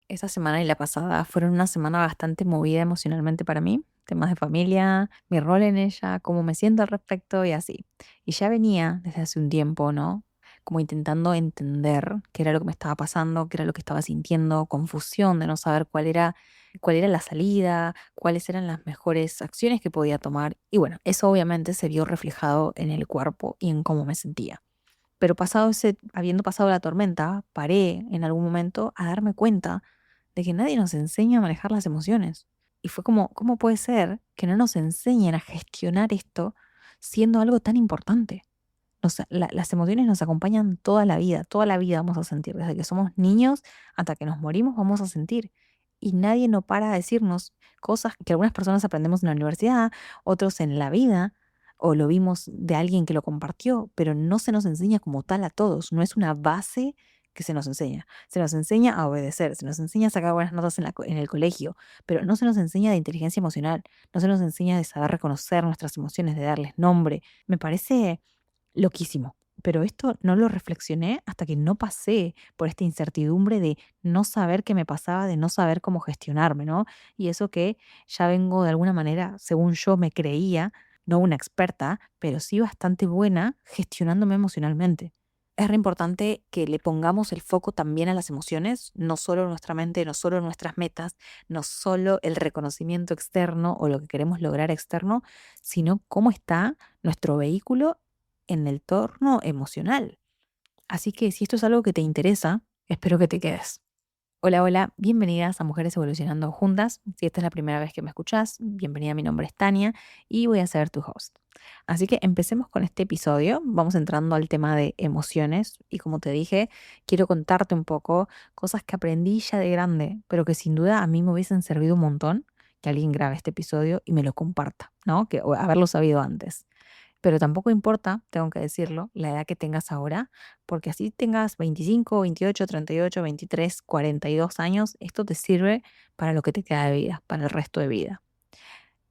Esta semana y la pasada fueron una semana bastante movida emocionalmente para mí, temas de familia, mi rol en ella, cómo me siento al respecto y así. Y ya venía desde hace un tiempo, ¿no? Como intentando entender qué era lo que me estaba pasando, qué era lo que estaba sintiendo, confusión de no saber cuál era la salida, cuáles eran las mejores acciones que podía tomar. Y bueno, eso obviamente se vio reflejado en el cuerpo y en cómo me sentía. Pero habiendo pasado la tormenta, paré en algún momento a darme cuenta de que nadie nos enseña a manejar las emociones. Y fue como, ¿cómo puede ser que no nos enseñen a gestionar esto siendo algo tan importante? Las emociones nos acompañan toda la vida vamos a sentir, desde que somos niños hasta que nos morimos vamos a sentir. Y nadie no para de decirnos cosas que algunas personas aprendemos en la universidad, otros en la vida, o lo vimos de alguien que lo compartió, pero no se nos enseña como tal a todos, no es una base que se nos enseña. Se nos enseña a obedecer, se nos enseña a sacar buenas notas en el colegio, pero no se nos enseña de inteligencia emocional, no se nos enseña de saber reconocer nuestras emociones, de darles nombre. Me parece loquísimo. Pero esto no lo reflexioné hasta que no pasé por esta incertidumbre de no saber qué me pasaba, de no saber cómo gestionarme, ¿no? Y eso que ya vengo de alguna manera, según yo me creía, no una experta, pero sí bastante buena gestionándome emocionalmente. Es re importante que le pongamos el foco también a las emociones, no solo nuestra mente, no solo nuestras metas, no solo el reconocimiento externo o lo que queremos lograr externo, sino cómo está nuestro vehículo en el torno emocional. Así que si esto es algo que te interesa, espero que te quedes. Hola, hola, bienvenidas a Mujeres Evolucionando Juntas. Si esta es la primera vez que me escuchás, bienvenida, mi nombre es Tania y voy a ser tu host. Así que empecemos con este episodio, vamos entrando al tema de emociones y como te dije, quiero contarte un poco cosas que aprendí ya de grande, pero que sin duda a mí me hubiesen servido un montón que alguien grabe este episodio y me lo comparta, ¿no? Que o haberlo sabido antes. Pero tampoco importa, tengo que decirlo, la edad que tengas ahora, porque así tengas 25, 28, 38, 23, 42 años, esto te sirve para lo que te queda de vida, para el resto de vida.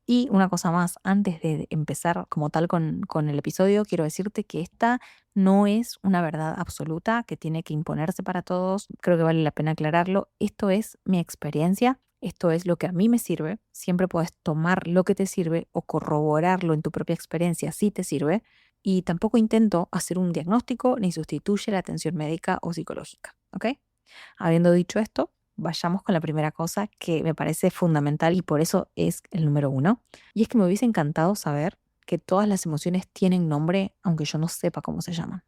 Y una cosa más, antes de empezar como tal con el episodio, quiero decirte que esta no es una verdad absoluta que tiene que imponerse para todos. Creo que vale la pena aclararlo. Esto es mi experiencia, esto es lo que a mí me sirve. Siempre puedes tomar lo que te sirve o corroborarlo en tu propia experiencia si te sirve. Y tampoco intento hacer un diagnóstico ni sustituye la atención médica o psicológica. ¿Ok? Habiendo dicho esto, vayamos con la primera cosa que me parece fundamental y por eso es el número uno. Y es que me hubiese encantado saber que todas las emociones tienen nombre, aunque yo no sepa cómo se llaman.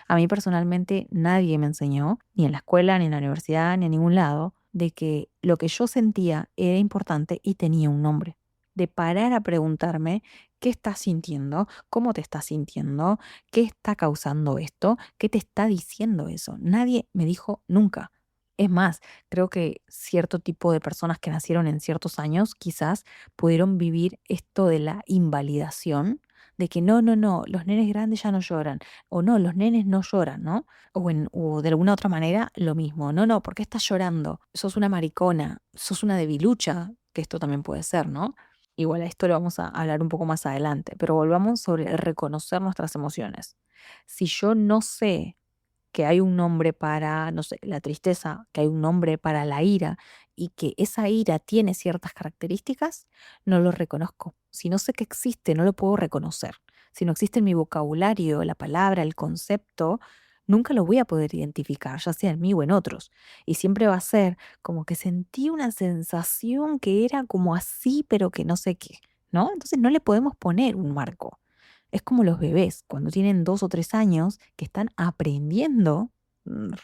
A mí personalmente nadie me enseñó, ni en la escuela, ni en la universidad, ni en ningún lado, de que lo que yo sentía era importante y tenía un nombre. De parar a preguntarme qué estás sintiendo, cómo te estás sintiendo, qué está causando esto, qué te está diciendo eso. Nadie me dijo nunca. Es más, creo que cierto tipo de personas que nacieron en ciertos años quizás pudieron vivir esto de la invalidación, de que no, no, no, los nenes grandes ya no lloran, o no, los nenes no lloran, ¿no? O de alguna otra manera lo mismo, no, no, ¿por qué estás llorando? Sos una maricona, sos una debilucha, que esto también puede ser, ¿no? Igual a esto lo vamos a hablar un poco más adelante, pero volvamos sobre el reconocer nuestras emociones. Si yo no sé que hay un nombre para, no sé, la tristeza, que hay un nombre para la ira y que esa ira tiene ciertas características, no lo reconozco. Si no sé que existe, no lo puedo reconocer. Si no existe en mi vocabulario la palabra, el concepto, nunca lo voy a poder identificar, ya sea en mí o en otros. Y siempre va a ser como que sentí una sensación que era como así, pero que no sé qué, ¿no? Entonces no le podemos poner un marco. Es como los bebés, cuando tienen 2 o 3 años, que están aprendiendo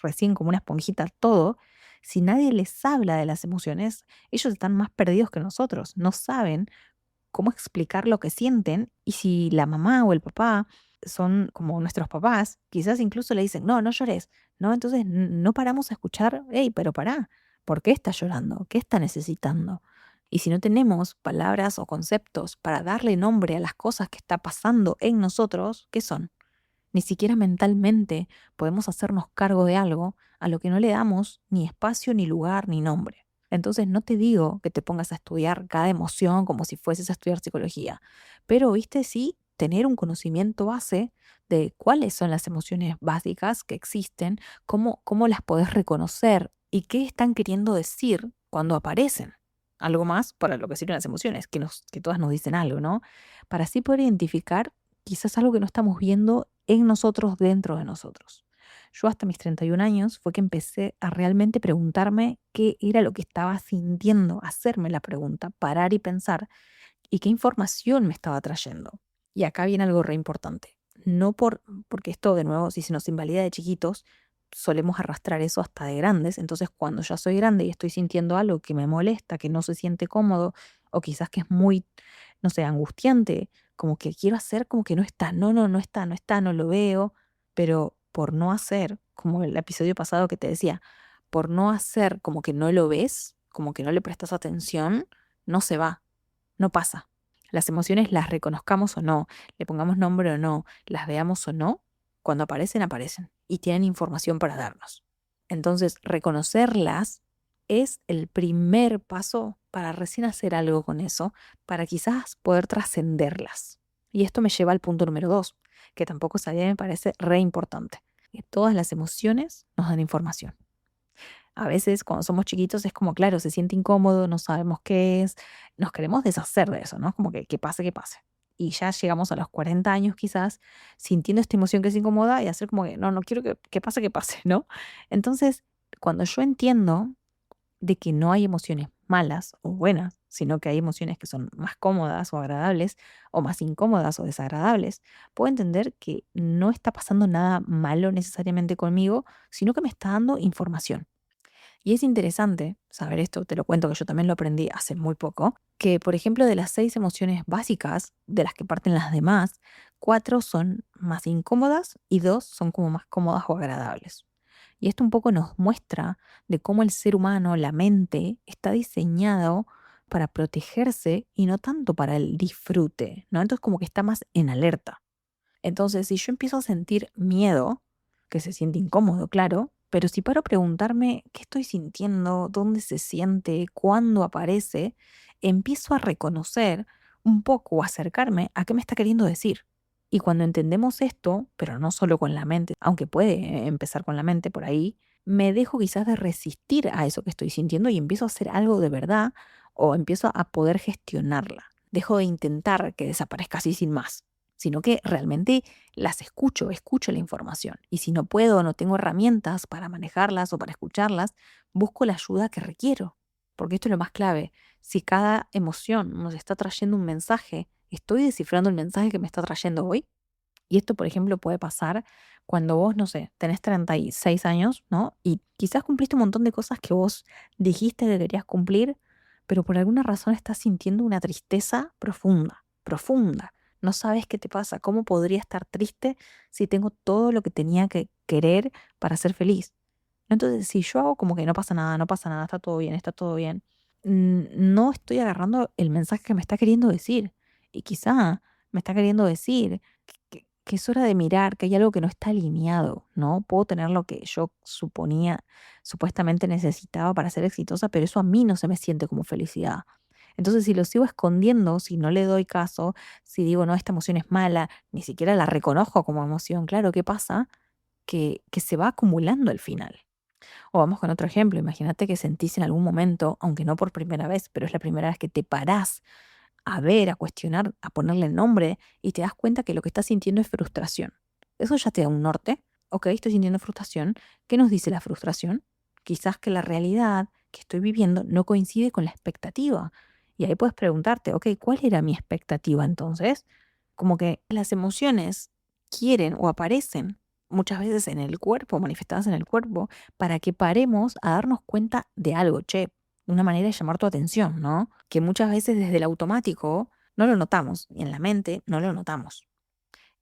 recién como una esponjita todo, si nadie les habla de las emociones, ellos están más perdidos que nosotros, no saben cómo explicar lo que sienten y si la mamá o el papá son como nuestros papás, quizás incluso le dicen, no, no llores, ¿no? Entonces no paramos a escuchar, hey, pero pará, ¿por qué está llorando? ¿Qué está necesitando? Y si no tenemos palabras o conceptos para darle nombre a las cosas que está pasando en nosotros, ¿qué son? Ni siquiera mentalmente podemos hacernos cargo de algo a lo que no le damos ni espacio, ni lugar, ni nombre. Entonces no te digo que te pongas a estudiar cada emoción como si fueses a estudiar psicología, pero, viste, sí tener un conocimiento base de cuáles son las emociones básicas que existen, cómo las podés reconocer y qué están queriendo decir cuando aparecen. Algo más para lo que sirven las emociones, que todas nos dicen algo, ¿no? Para así poder identificar quizás algo que no estamos viendo en nosotros, dentro de nosotros. Yo hasta mis 31 años fue que empecé a realmente preguntarme qué era lo que estaba sintiendo, hacerme la pregunta, parar y pensar y qué información me estaba trayendo. Y acá viene algo re importante. No porque esto, de nuevo, si se nos invalida de chiquitos, solemos arrastrar eso hasta de grandes. Entonces, cuando ya soy grande y estoy sintiendo algo que me molesta, que no se siente cómodo, o quizás que es muy, no sé, angustiante, como que quiero hacer como que no está, no está, no está, no lo veo, pero por no hacer, como el episodio pasado que te decía, por no hacer como que no lo ves, como que no le prestas atención, no se va, no pasa. Las emociones las reconozcamos o no, le pongamos nombre o no, las veamos o no, cuando aparecen, aparecen y tienen información para darnos. Entonces, reconocerlas es el primer paso para recién hacer algo con eso, para quizás poder trascenderlas. Y esto me lleva al punto número 2, que tampoco sabía, me parece re importante. Que todas las emociones nos dan información. A veces cuando somos chiquitos es como, claro, se siente incómodo, no sabemos qué es, nos queremos deshacer de eso, ¿no? Como que pase, que pase. Y ya llegamos a los 40 años quizás sintiendo esta emoción que es incómoda y hacer como que, no quiero que pase, ¿no? Entonces, cuando yo entiendo de que no hay emociones malas o buenas, sino que hay emociones que son más cómodas o agradables, o más incómodas o desagradables, puedo entender que no está pasando nada malo necesariamente conmigo, sino que me está dando información. Y es interesante saber esto, te lo cuento que yo también lo aprendí hace muy poco, que por ejemplo de las 6 emociones básicas de las que parten las demás, 4 son más incómodas y 2 son como más cómodas o agradables. Y esto un poco nos muestra de cómo el ser humano, la mente, está diseñado para protegerse y no tanto para el disfrute, ¿no? Entonces como que está más en alerta. Entonces, si yo empiezo a sentir miedo, que se siente incómodo, claro, pero si paro a preguntarme qué estoy sintiendo, dónde se siente, cuándo aparece, empiezo a reconocer un poco o acercarme a qué me está queriendo decir. Y cuando entendemos esto, pero no solo con la mente, aunque puede empezar con la mente por ahí, me dejo quizás de resistir a eso que estoy sintiendo y empiezo a hacer algo de verdad o empiezo a poder gestionarla. Dejo de intentar que desaparezca así sin más, sino que realmente las escucho la información. Y si no puedo, no tengo herramientas para manejarlas o para escucharlas, busco la ayuda que requiero. Porque esto es lo más clave. Si cada emoción nos está trayendo un mensaje, ¿estoy descifrando el mensaje que me está trayendo hoy? Y esto, por ejemplo, puede pasar cuando vos, no sé, tenés 36 años, ¿no? Y quizás cumpliste un montón de cosas que vos dijiste que querías cumplir, pero por alguna razón estás sintiendo una tristeza profunda, profunda. No sabes qué te pasa, cómo podría estar triste si tengo todo lo que tenía que querer para ser feliz. Entonces, si yo hago como que no pasa nada, no pasa nada, está todo bien, no estoy agarrando el mensaje que me está queriendo decir. Y quizá me está queriendo decir que es hora de mirar, que hay algo que no está alineado, ¿no? Puedo tener lo que yo supuestamente necesitaba para ser exitosa, pero eso a mí no se me siente como felicidad. Entonces, si lo sigo escondiendo, si no le doy caso, si digo, no, esta emoción es mala, ni siquiera la reconozco como emoción, claro, ¿qué pasa? Que se va acumulando al final. O vamos con otro ejemplo, imagínate que sentís en algún momento, aunque no por primera vez, pero es la primera vez que te parás a ver, a cuestionar, a ponerle nombre y te das cuenta que lo que estás sintiendo es frustración. Eso ya te da un norte. Ok, estoy sintiendo frustración. ¿Qué nos dice la frustración? Quizás que la realidad que estoy viviendo no coincide con la expectativa. Y ahí puedes preguntarte, ok, ¿cuál era mi expectativa entonces? Como que las emociones quieren o aparecen muchas veces en el cuerpo, manifestadas en el cuerpo, para que paremos a darnos cuenta de algo, che, una manera de llamar tu atención, ¿no? Que muchas veces desde el automático no lo notamos y en la mente no lo notamos.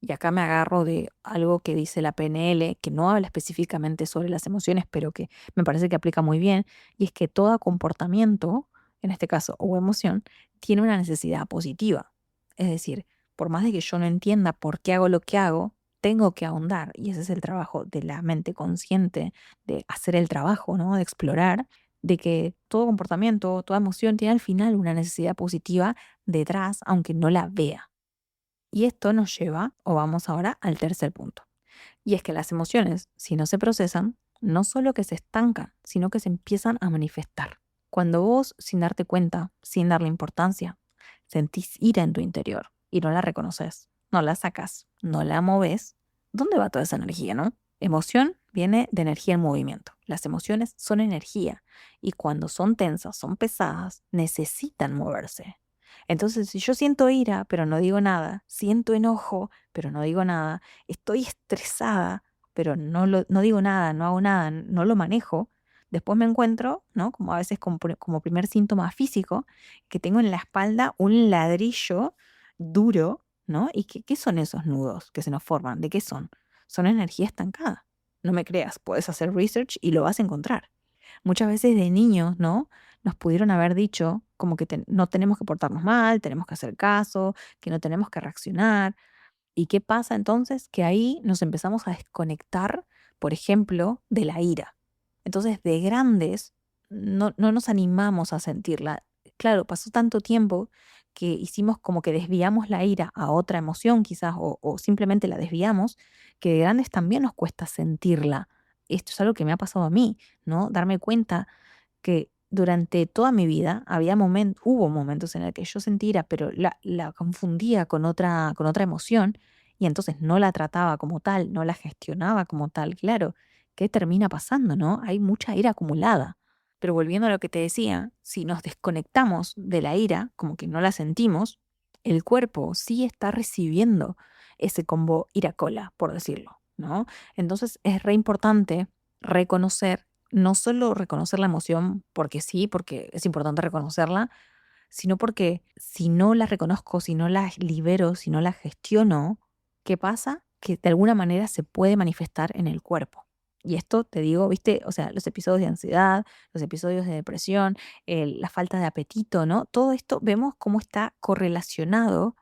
Y acá me agarro de algo que dice la PNL, que no habla específicamente sobre las emociones, pero que me parece que aplica muy bien, y es que todo comportamiento, en este caso, o emoción, tiene una necesidad positiva. Es decir, por más de que yo no entienda por qué hago lo que hago, tengo que ahondar, y ese es el trabajo de la mente consciente, de hacer el trabajo, ¿no? De explorar, de que todo comportamiento, toda emoción tiene al final una necesidad positiva detrás, aunque no la vea. Y esto nos lleva, o vamos ahora, al tercer punto. Y es que las emociones, si no se procesan, no solo que se estancan, sino que se empiezan a manifestar. Cuando vos, sin darte cuenta, sin darle importancia, sentís ira en tu interior y no la reconoces, no la sacas, no la moves, ¿dónde va toda esa energía, no? Emoción viene de energía en movimiento. Las emociones son energía y cuando son tensas, son pesadas, necesitan moverse. Entonces, si yo siento ira, pero no digo nada, siento enojo, pero no digo nada, estoy estresada, pero no digo nada, no hago nada, no lo manejo, después me encuentro, ¿no? Como a veces como primer síntoma físico, que tengo en la espalda un ladrillo duro, ¿no? ¿Y qué son esos nudos que se nos forman? ¿De qué son? Son energía estancada. No me creas, puedes hacer research y lo vas a encontrar. Muchas veces de niños, ¿no? Nos pudieron haber dicho como que no tenemos que portarnos mal, tenemos que hacer caso, que no tenemos que reaccionar. ¿Y qué pasa entonces? Que ahí nos empezamos a desconectar, por ejemplo, de la ira. Entonces, de grandes, no nos animamos a sentirla. Claro, pasó tanto tiempo que hicimos como que desviamos la ira a otra emoción quizás, o simplemente la desviamos, que de grandes también nos cuesta sentirla. Esto es algo que me ha pasado a mí, ¿no? Darme cuenta que durante toda mi vida hubo momentos en el que yo sentí ira, pero la confundía con otra emoción y entonces no la trataba como tal, no la gestionaba como tal. Claro, ¿qué termina pasando, no? Hay mucha ira acumulada. Pero volviendo a lo que te decía, si nos desconectamos de la ira, como que no la sentimos, el cuerpo sí está recibiendo ese combo ira-cola, por decirlo, ¿no? Entonces es re importante reconocer, no solo reconocer la emoción porque sí, porque es importante reconocerla, sino porque si no la reconozco, si no la libero, si no la gestiono, ¿qué pasa? Que de alguna manera se puede manifestar en el cuerpo. Y esto te digo, viste, o sea, los episodios de ansiedad, los episodios de depresión, la falta de apetito, ¿no? Todo esto vemos cómo está correlacionado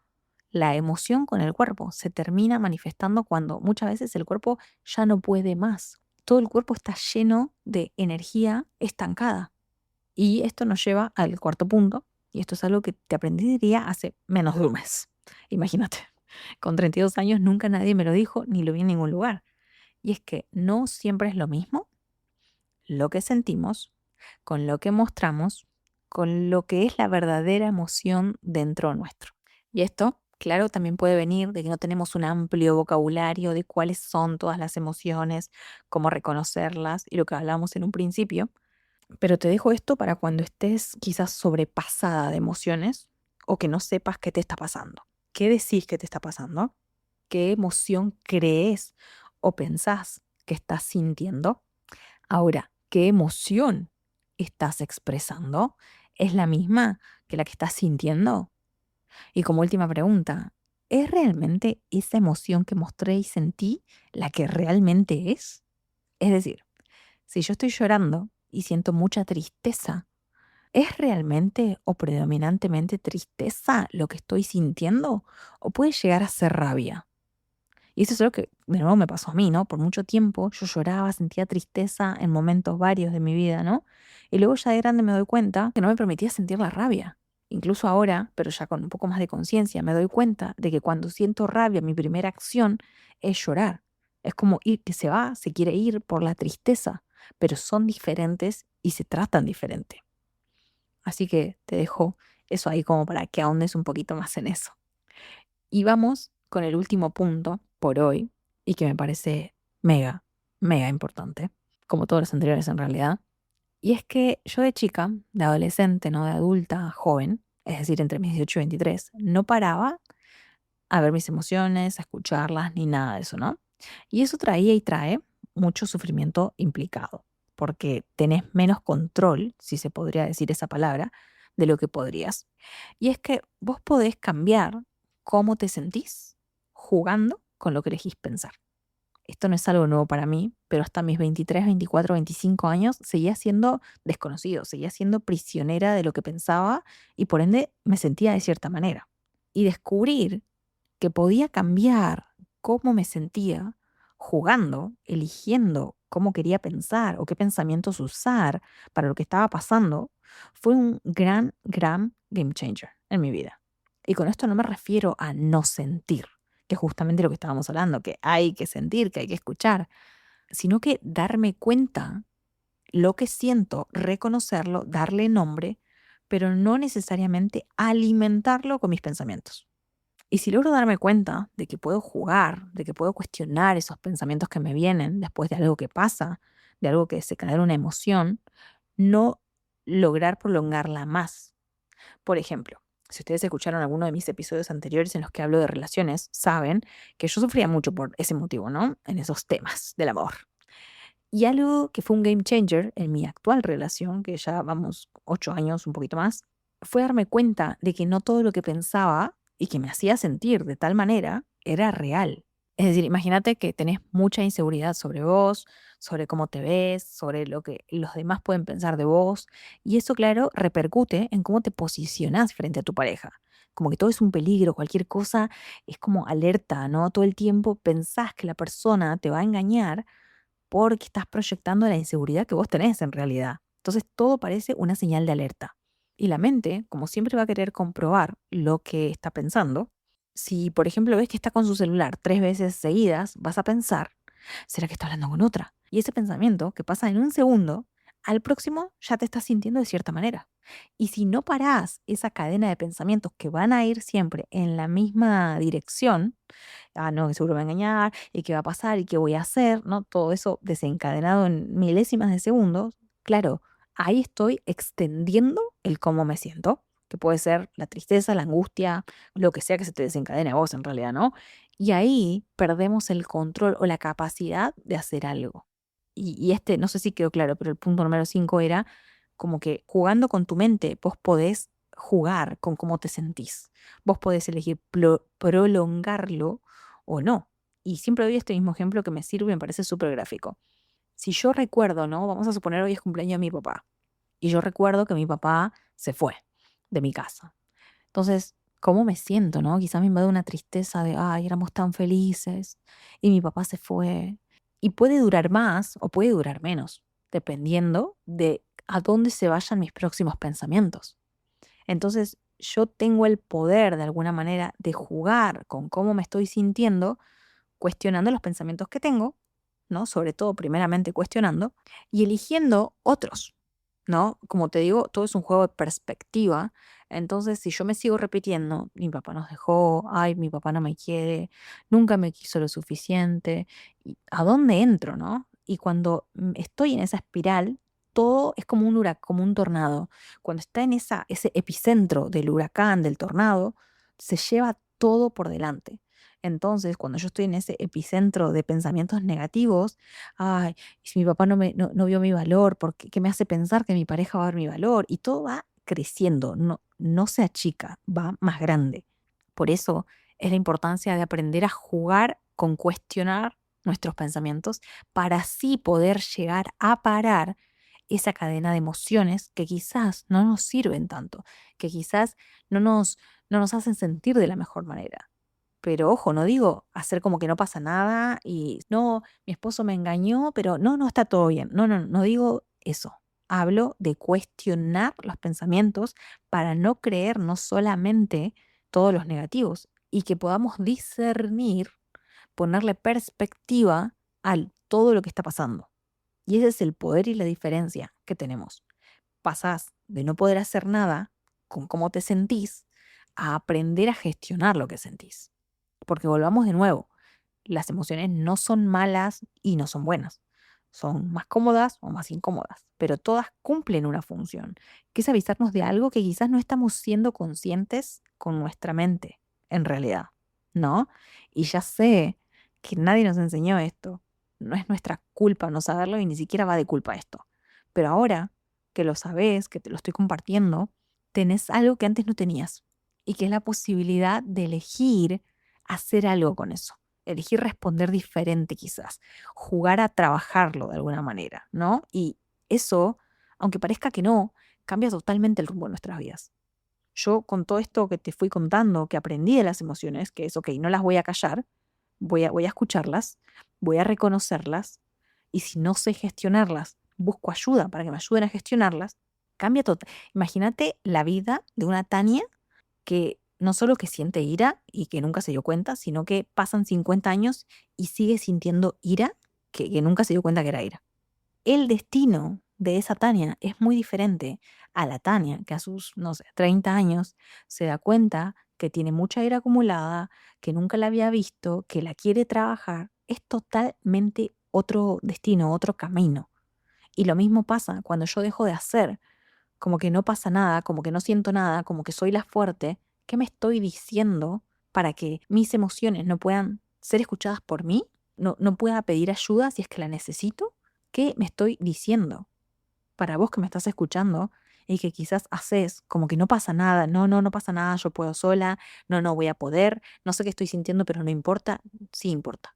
la emoción con el cuerpo. Se termina manifestando cuando muchas veces el cuerpo ya no puede más. Todo el cuerpo está lleno de energía estancada. Y esto nos lleva al cuarto punto, y esto es algo que te aprendí, diría, hace menos de un mes. Imagínate, con 32 años nunca nadie me lo dijo ni lo vi en ningún lugar. Y es que no siempre es lo mismo lo que sentimos con lo que mostramos, con lo que es la verdadera emoción dentro nuestro. Y esto, claro, también puede venir de que no tenemos un amplio vocabulario de cuáles son todas las emociones, cómo reconocerlas y lo que hablamos en un principio. Pero te dejo esto para cuando estés quizás sobrepasada de emociones o que no sepas qué te está pasando. ¿Qué decís que te está pasando? ¿Qué emoción crees o pensás que estás sintiendo? Ahora, ¿qué emoción estás expresando? ¿Es la misma que la que estás sintiendo? Y como última pregunta, ¿es realmente esa emoción que mostré y sentí la que realmente es? Es decir, si yo estoy llorando y siento mucha tristeza, ¿es realmente o predominantemente tristeza lo que estoy sintiendo? ¿O puede llegar a ser rabia? Y eso es algo que de nuevo me pasó a mí, ¿no? Por mucho tiempo yo lloraba, sentía tristeza en momentos varios de mi vida, ¿no? Y luego ya de grande me doy cuenta que no me permitía sentir la rabia. Incluso ahora, pero ya con un poco más de conciencia, me doy cuenta de que cuando siento rabia, mi primera acción es llorar. Es como ir que se va, se quiere ir por la tristeza, pero son diferentes y se tratan diferente. Así que te dejo eso ahí como para que ahondes un poquito más en eso. Y vamos con el último punto por hoy y que me parece mega, mega importante, como todos los anteriores en realidad. Y es que yo de chica, de adolescente, no de adulta, joven, es decir, entre mis 18 y 23, no paraba a ver mis emociones, a escucharlas, ni nada de eso, ¿no? Y eso traía y trae mucho sufrimiento implicado, porque tenés menos control, si se podría decir esa palabra, de lo que podrías. Y es que vos podés cambiar cómo te sentís jugando con lo que elegís pensar. Esto no es algo nuevo para mí, pero hasta mis 23, 24, 25 años seguía siendo desconocido, seguía siendo prisionera de lo que pensaba y por ende me sentía de cierta manera. Y descubrir que podía cambiar cómo me sentía jugando, eligiendo cómo quería pensar o qué pensamientos usar para lo que estaba pasando, fue un gran, gran game changer en mi vida. Y con esto no me refiero a no sentir, que es justamente lo que estábamos hablando, que hay que sentir, que hay que escuchar. sino que darme cuenta lo que siento, reconocerlo, darle nombre, pero no necesariamente alimentarlo con mis pensamientos. Y si logro darme cuenta de que puedo jugar, de que puedo cuestionar esos pensamientos que me vienen después de algo que pasa, de algo que desencadena una emoción, no lograr prolongarla más. Por ejemplo, si ustedes escucharon alguno de mis episodios anteriores en los que hablo de relaciones, saben que yo sufría mucho por ese motivo, ¿no? En esos temas del amor. Y algo que fue un game changer en mi actual relación, que ya vamos 8 años, un poquito más, fue darme cuenta de que no todo lo que pensaba y que me hacía sentir de tal manera era real. Es decir, imagínate que tenés mucha inseguridad sobre vos, sobre cómo te ves, sobre lo que los demás pueden pensar de vos. Y eso, claro, repercute en cómo te posicionás frente a tu pareja. Como que todo es un peligro, cualquier cosa es como alerta, ¿no? Todo el tiempo pensás que la persona te va a engañar porque estás proyectando la inseguridad que vos tenés en realidad. Entonces todo parece una señal de alerta. Y la mente, como siempre va a querer comprobar lo que está pensando, si por ejemplo ves que está con su celular 3 veces seguidas, vas a pensar, ¿será que está hablando con otra? Y ese pensamiento que pasa en un segundo, al próximo ya te estás sintiendo de cierta manera. Y si no parás esa cadena de pensamientos que van a ir siempre en la misma dirección, no, que seguro me va a engañar, y qué va a pasar, y qué voy a hacer, ¿no? Todo eso desencadenado en milésimas de segundos. Claro, ahí estoy extendiendo el cómo me siento, que puede ser la tristeza, la angustia, lo que sea que se te desencadene a vos en realidad, ¿no? Y ahí perdemos el control o la capacidad de hacer algo. Y este, no sé si quedó claro, pero el punto número 5 era como que jugando con tu mente, vos podés jugar con cómo te sentís. Vos podés elegir prolongarlo o no. Y siempre doy este mismo ejemplo que me sirve y me parece súper gráfico. Si yo recuerdo, ¿no? Vamos a suponer hoy es cumpleaños de mi papá. Y yo recuerdo que mi papá se fue de mi casa. Entonces, ¿cómo me siento, no? Quizás me invade una tristeza de, ay, éramos tan felices y mi papá se fue. Y puede durar más o puede durar menos, dependiendo de a dónde se vayan mis próximos pensamientos. Entonces, yo tengo el poder de alguna manera de jugar con cómo me estoy sintiendo, cuestionando los pensamientos que tengo, ¿no? Sobre todo, primeramente cuestionando y eligiendo otros, ¿no? Como te digo, todo es un juego de perspectiva. Entonces, si yo me sigo repitiendo, mi papá nos dejó, ay, mi papá no me quiere, nunca me quiso lo suficiente, ¿a dónde entro, no? Y cuando estoy en esa espiral, todo es como un huracán, como un tornado. Cuando está en ese epicentro del huracán, del tornado, se lleva todo por delante. Entonces, cuando yo estoy en ese epicentro de pensamientos negativos, ay, y si mi papá no vio mi valor, ¿qué me hace pensar que mi pareja va a ver mi valor? Y todo va creciendo, no se achica, va más grande. Por eso es la importancia de aprender a jugar con cuestionar nuestros pensamientos para así poder llegar a parar esa cadena de emociones que quizás no nos sirven tanto, que quizás no nos hacen sentir de la mejor manera. Pero ojo, no digo hacer como que no pasa nada y no, mi esposo me engañó, pero no, está todo bien. No digo eso. Hablo de cuestionar los pensamientos para no creernos solamente todos los negativos y que podamos discernir, ponerle perspectiva a todo lo que está pasando. Y ese es el poder y la diferencia que tenemos. Pasás de no poder hacer nada con cómo te sentís a aprender a gestionar lo que sentís. Porque volvamos de nuevo, las emociones no son malas y no son buenas. Son más cómodas o más incómodas, pero todas cumplen una función, que es avisarnos de algo que quizás no estamos siendo conscientes con nuestra mente, en realidad, ¿no? Y ya sé que nadie nos enseñó esto. No es nuestra culpa no saberlo y ni siquiera va de culpa esto. Pero ahora que lo sabes, que te lo estoy compartiendo, tenés algo que antes no tenías y que es la posibilidad de elegir hacer algo con eso, elegir responder diferente quizás, jugar a trabajarlo de alguna manera, ¿no? Y eso, aunque parezca que no, cambia totalmente el rumbo de nuestras vidas. Yo con todo esto que te fui contando, que aprendí de las emociones, que es, ok, no las voy a callar, voy a escucharlas, voy a reconocerlas, y si no sé gestionarlas, busco ayuda para que me ayuden a gestionarlas, cambia todo. Imagínate la vida de una Tania que no solo que siente ira y que nunca se dio cuenta, sino que pasan 50 años y sigue sintiendo ira que nunca se dio cuenta que era ira. El destino de esa Tania es muy diferente a la Tania que a sus, no sé, 30 años se da cuenta que tiene mucha ira acumulada, que nunca la había visto, que la quiere trabajar. Es totalmente otro destino, otro camino. Y lo mismo pasa cuando yo dejo de hacer, como que no pasa nada, como que no siento nada, como que soy la fuerte. ¿Qué me estoy diciendo para que mis emociones no puedan ser escuchadas por mí? No pueda pedir ayuda si es que la necesito. ¿Qué me estoy diciendo? Para vos que me estás escuchando y que quizás haces como que no pasa nada, no pasa nada, yo puedo sola, no voy a poder, no sé qué estoy sintiendo, pero no importa, sí importa.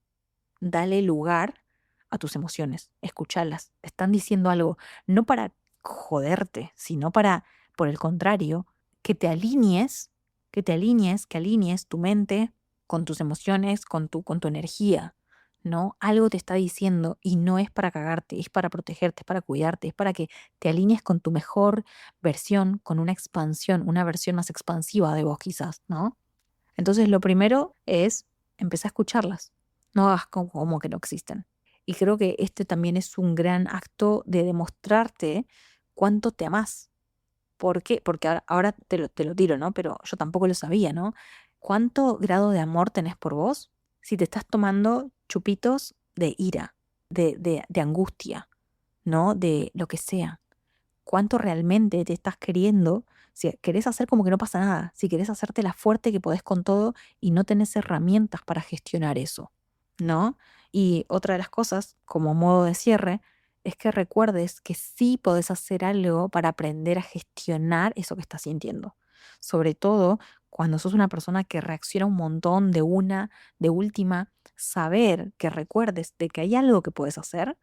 Dale lugar a tus emociones, escuchalas, te están diciendo algo, no para joderte, sino para, por el contrario, que te alinees, que alinees tu mente con tus emociones, con tu energía, ¿no? Algo te está diciendo y no es para cagarte, es para protegerte, es para cuidarte, es para que te alinees con tu mejor versión, con una expansión, una versión más expansiva de vos quizás, ¿no? Entonces, lo primero es empezar a escucharlas. No hagas como que no existen. Y creo que este también es un gran acto de demostrarte cuánto te amás. ¿Por qué? Porque ahora te lo tiro, ¿no? Pero yo tampoco lo sabía, ¿no? ¿Cuánto grado de amor tenés por vos si te estás tomando chupitos de ira, de angustia, ¿no? De lo que sea? ¿Cuánto realmente te estás queriendo? Si querés hacer como que no pasa nada, si querés hacerte la fuerte que podés con todo y no tenés herramientas para gestionar eso, ¿no? Y otra de las cosas, como modo de cierre, es que recuerdes que sí podés hacer algo para aprender a gestionar eso que estás sintiendo. Sobre todo cuando sos una persona que reacciona un montón de última, saber que recuerdes de que hay algo que puedes hacer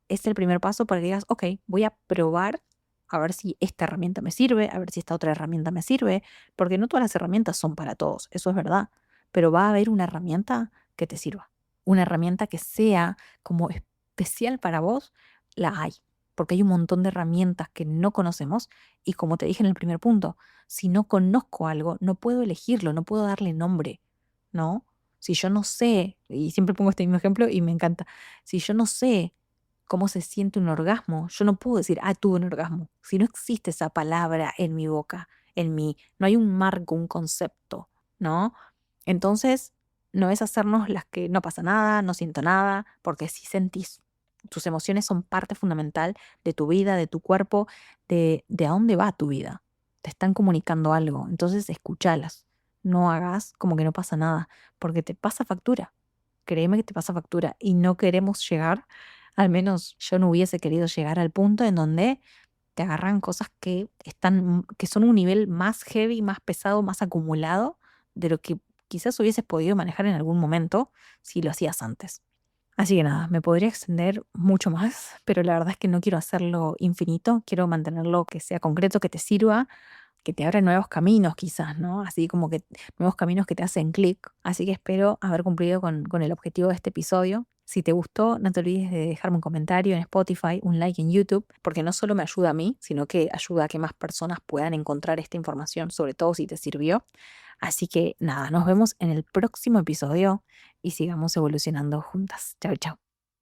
es el primer paso para que digas, ok, voy a probar a ver si esta herramienta me sirve, a ver si esta otra herramienta me sirve, porque no todas las herramientas son para todos, eso es verdad, pero va a haber una herramienta que te sirva, una herramienta que sea como especial para vos, la hay, porque hay un montón de herramientas que no conocemos y como te dije en el primer punto, si no conozco algo, no puedo elegirlo, no puedo darle nombre, ¿no? Si yo no sé, y siempre pongo este mismo ejemplo y me encanta, si yo no sé cómo se siente un orgasmo. Yo no puedo decir, tuve un orgasmo. Si no existe esa palabra en mi boca, en mí, no hay un marco, un concepto, ¿no? Entonces, no es hacernos las que no pasa nada, no siento nada, porque si sentís, tus emociones son parte fundamental de tu vida, de tu cuerpo, de a dónde va tu vida. Te están comunicando algo, entonces escúchalas. No hagas como que no pasa nada, porque te pasa factura. Créeme que te pasa factura y no queremos llegar, al menos yo no hubiese querido llegar al punto en donde te agarran cosas que que son un nivel más heavy, más pesado, más acumulado de lo que quizás hubieses podido manejar en algún momento si lo hacías antes. Así que nada, me podría extender mucho más, pero la verdad es que no quiero hacerlo infinito, quiero mantenerlo que sea concreto, que te sirva, que te abra nuevos caminos quizás, ¿no? Así como que nuevos caminos que te hacen clic. Así que espero haber cumplido con el objetivo de este episodio. Si te gustó, no te olvides de dejarme un comentario en Spotify, un like en YouTube, porque no solo me ayuda a mí, sino que ayuda a que más personas puedan encontrar esta información, sobre todo si te sirvió. Así que nada, nos vemos en el próximo episodio y sigamos evolucionando juntas. Chao, chao.